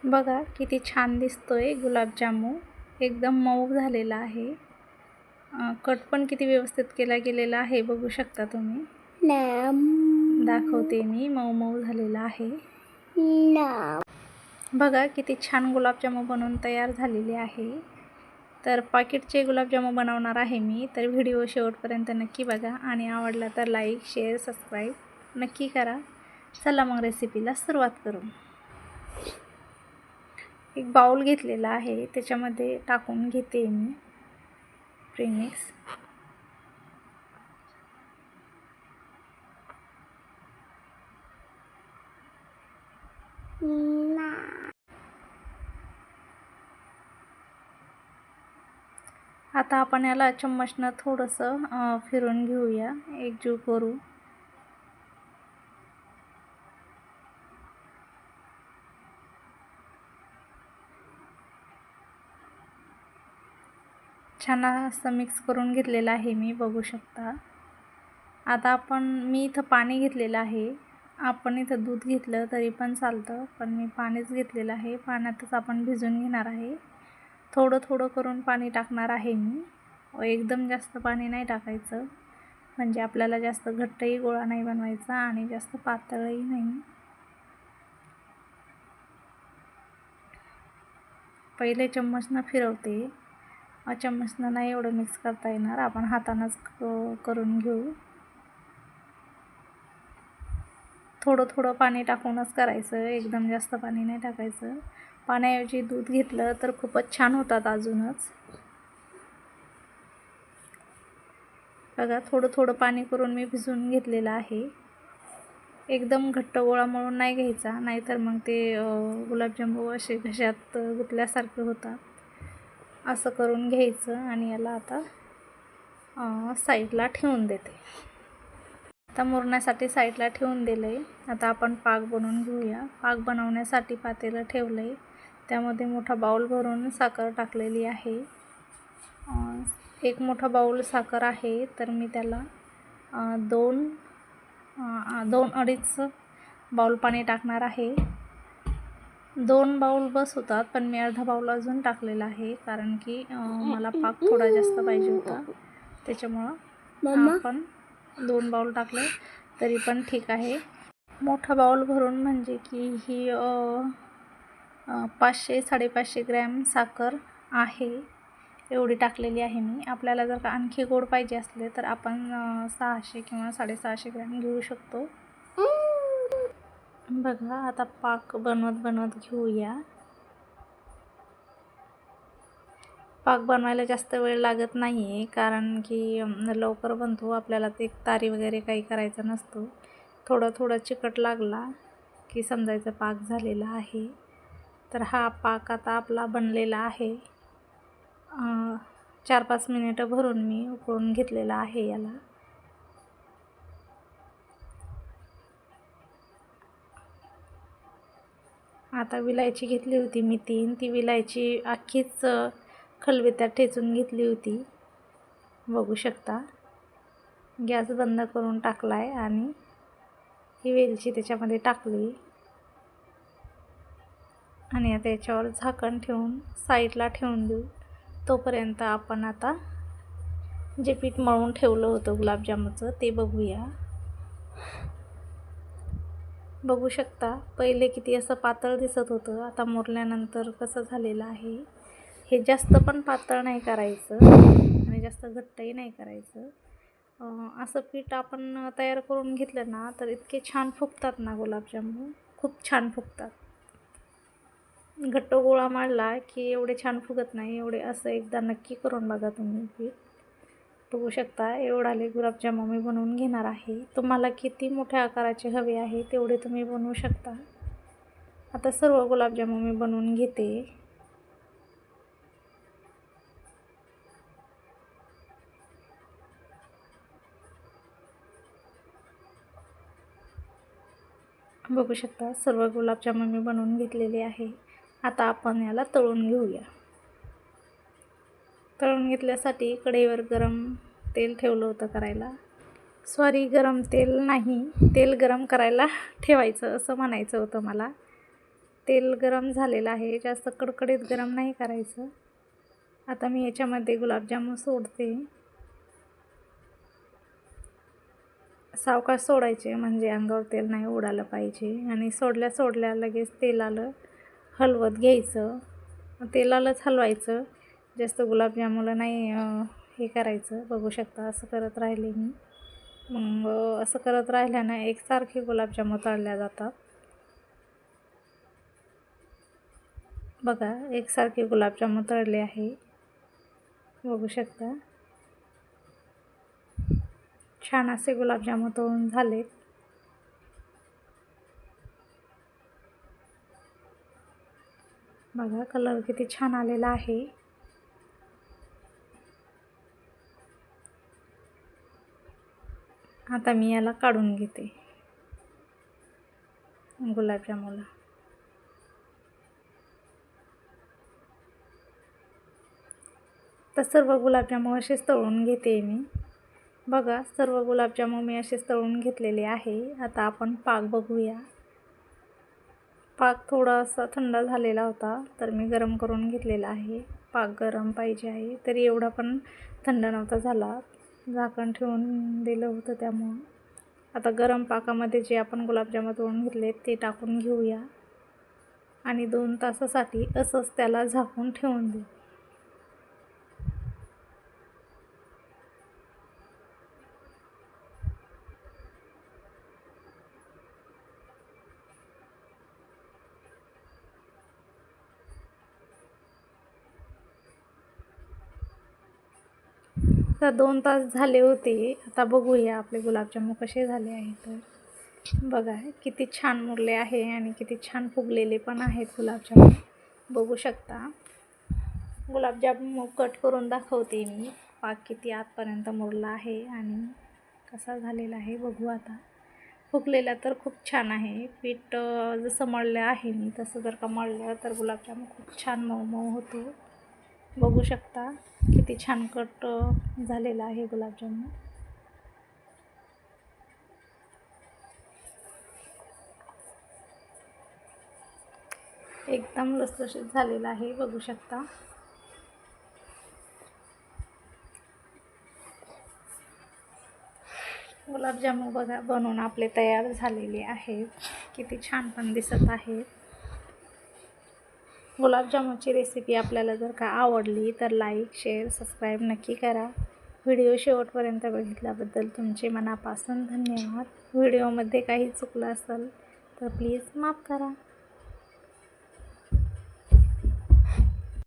बघा किती छान दिसतोय गुलाबजामू. एकदम मऊ झालेला आहे. कट पण किती व्यवस्थित केला गेलेला आहे बघू शकता तुम्ही. दाखवते मी, मऊ मऊ झालेला आहे. बघा किती छान गुलाबजामू बनवून तयार झालेले आहे. तर पाकिटचे गुलाबजामू बनवणार आहे मी. तर व्हिडिओ शेवटपर्यंत नक्की बघा आणि आवडला तर लाईक शेअर सबस्क्राईब नक्की करा. चला मग रेसिपीला सुरुवात करू. एक बाउल घेतलेला आहे, त्याच्यामध्ये टाकून घेते मी प्रीमिक्स. आता आपण याला चम्मचनं थोडंसं फिरून घेऊया, एकजीव करू. छान असं मिक्स करून घेतलेलं आहे मी, बघू शकता. आता मी इथं पाणी घेतलेलं आहे. आपण इथं दूध घेतलं तरी पण चालतं, पण मी पाणीच घेतलेलं आहे. पाण्यातच आपण भिजवून घेणार आहे. थोडं थोडं करून पाणी टाकणार आहे मी. एकदम जास्त पाणी नाही टाकायचं, म्हणजे आपल्याला जास्त घट्टही गोळा नाही बनवायचा आणि जास्त पातळही नाही. पहिले चम्मचनं फिरवते. चम्मचनं नाही एवढं मिक्स करता येणार, आपण हातानंच करून घेऊ. थोडं थोडं पाणी टाकूनच करायचं, एकदम जास्त पाणी नाही टाकायचं. पाण्याऐवजी दूध घेतलं तर खूपच छान होतात अजूनच. बघा थोडं थोडं पाणी करून मी भिजवून घेतलेलं आहे. एकदम घट्ट गोळा मळून नाही घ्यायचा, नाहीतर मग ते गुलाबजामू असे घशात गुतल्यासारखे होतात. असं करून घ्यायचं आणि याला आता साईडला ठेवून देते. आता मुरण्यासाठी साईडला ठेवून दिले. आता आपण पाक बनवून घेऊया. पाक बनवण्यासाठी पातेलं ठेवलंय, त्यामध्ये मोठा बाउल भरून साखर टाकलेली आहे. एक मोठा बाउल साखर आहे, तर मी त्याला 2-2.5 बाउल पाणी टाकणार आहे. 2 बाउल बस होतात, पण मी अर्धा बाउल अजून टाकलेला आहे, कारण की मला पाक थोडा जास्त पाहिजे होता. त्याच्यामुळं आपण 2 बाउल टाकले तरी पण ठीक आहे. मोठा बाउल भरून म्हणजे की ही 500-550 ग्रॅम साखर आहे, एवढी टाकलेली आहे मी. आपल्याला जर का आणखी गोड पाहिजे असले तर आपण 600 किंवा 650 ग्रॅम घेऊ शकतो. बघा आता पाक बनवत घेऊया. पाक बनवायला जास्त वेळ लागत नाही आहे, कारण की लवकर बनतो. आपल्याला ते तारी वगैरे काही करायचं नसतो. थोडं थोडं चिकट लागला की समजायचं पाक झालेला आहे. तर हा पाक आता आपला बनलेला आहे. 4-5 मिनिटं भरून मी उकळून घेतलेला आहे याला. आता विलायची घेतली होती मी 3. ती विलायची अख्खीच खलबत्त्यात ठेचून घेतली होती, बघू शकता. गॅस बंद करून टाकलाय आणि ही वेलची त्याच्यामध्ये टाकली आणि आता याच्यावर झाकण ठेवून साईडला ठेवून देऊ. तोपर्यंत आपण आता जे पीठ मळून ठेवलं होतं गुलाबजामुनचं ते बघूया. बघू शकता पहिले किती असं पातळ दिसत होतं, आता मुरल्यानंतर कसं झालेलं आहे. हे जास्त पण पातळ नाही करायचं आणि जास्त घट्टही नाही करायचं. असं पीठ आपण तयार करून घेतलं ना तर इतके छान फुगतात ना गुलाबजामुन, खूप छान फुगतात. घट्ट गोळा मळला की एवढे छान फुगत नाही. एवढे असं एकदा नक्की करून बघा तुम्ही पीठ. बघू शकता एवढाले गुलाबजामुन मी बनवून घेणार आहे. तुम्हाला किती मोठ्या आकाराचे हवे आहे तेवढे तुम्ही बनवू शकता. आता सर्व गुलाबजामुन मी बनवून घेते. बघू शकता सर्व गुलाबजामुन मी बनवून घेतलेले आहे. आता आपण याला तळून घेऊया. तळून घेतल्यासाठी कढईवर गरम तेल ठेवलं होतं करायला. गरम तेल नाही, तेल गरम करायला ठेवायचं असं म्हणायचं होतं मला. तेल गरम झालेलं आहे, जास्त कडकडीत गरम नाही करायचं. आता मी याच्यामध्ये गुलाबजामुन सोडते. सावकाश सोडायचे म्हणजे अंगावर तेल नाही उडालं पाहिजे. आणि सोडल्या लगेच तेलाला हलवत घ्यायचं, तेलालाच हलवायचं. जास्त गुलाबजामुनला नाही हे करायचं. बघू शकता असं करत राहिले मी. मग असं करत राहिल्यानं एकसारखे गुलाबजामुन तळल्या जातात. बघा एकसारखे गुलाबजामुन तळले आहे, बघू शकता. छान असे गुलाबजामुन तळून झालेत. बघा कलर किती छान आलेला आहे. आता मी याला काढून घेते गुलाबजामुनला. तर सर्व गुलाबजामुन असेच तळून घेते मी. बघा सर्व गुलाबजामुन मी असेच तळून घेतलेले आहे. आता आपण पाक बघूया. पाक थोडासा थंड झालेला होता, तर मी गरम करून घेतलेला आहे. पाक गरम पाहिजे आहे, तरी एवढा पण थंड नव्हता झाला. झाकण ठेवून दिलं होतं त्यामुळं. आता गरम पाकामध्ये जे आपण गुलाबजामुन तळून घेतले ते टाकून घेऊया आणि 2 तासासाठी असंच त्याला झाकून ठेवून देऊ. तर 2 तास झाले होते. आता बघूया आपले गुलाबजामुन कसे झाले आहेत. तर बघा किती छान मुरले आहे आणि किती छान फुगलेले पण आहेत गुलाबजामुन, बघू शकता. गुलाबजामुन कट करून दाखवते मी. पाक किती आतपर्यंत मुरला आहे आणि कसा झालेला आहे बघू आता. फुगलेला तर खूप छान आहे. पीठ जसं मळलं आहे मी तसं जर का मळलं तर गुलाबजामुन खूप छान मऊ मऊ होतो. बघू शकता किती छान कट झालेला आहे गुलाबजामुन. एकदम लसलशीत झालेला आहे, बघू शकता. गुलाबजामुन बघा बनवून आपले तयार झालेले आहेत. किती छान पण दिसत आहेत. गुलाबजामुनची रेसिपी आपल्याला जर का आवडली तर लाईक, शेअर, सबस्क्राईब नक्की करा. व्हिडिओ शेवटपर्यंत बघितल्याबद्दल तुमचे मनापासून धन्यवाद. व्हिडिओमध्ये काही चुकलं असेल तर प्लीज माफ करा.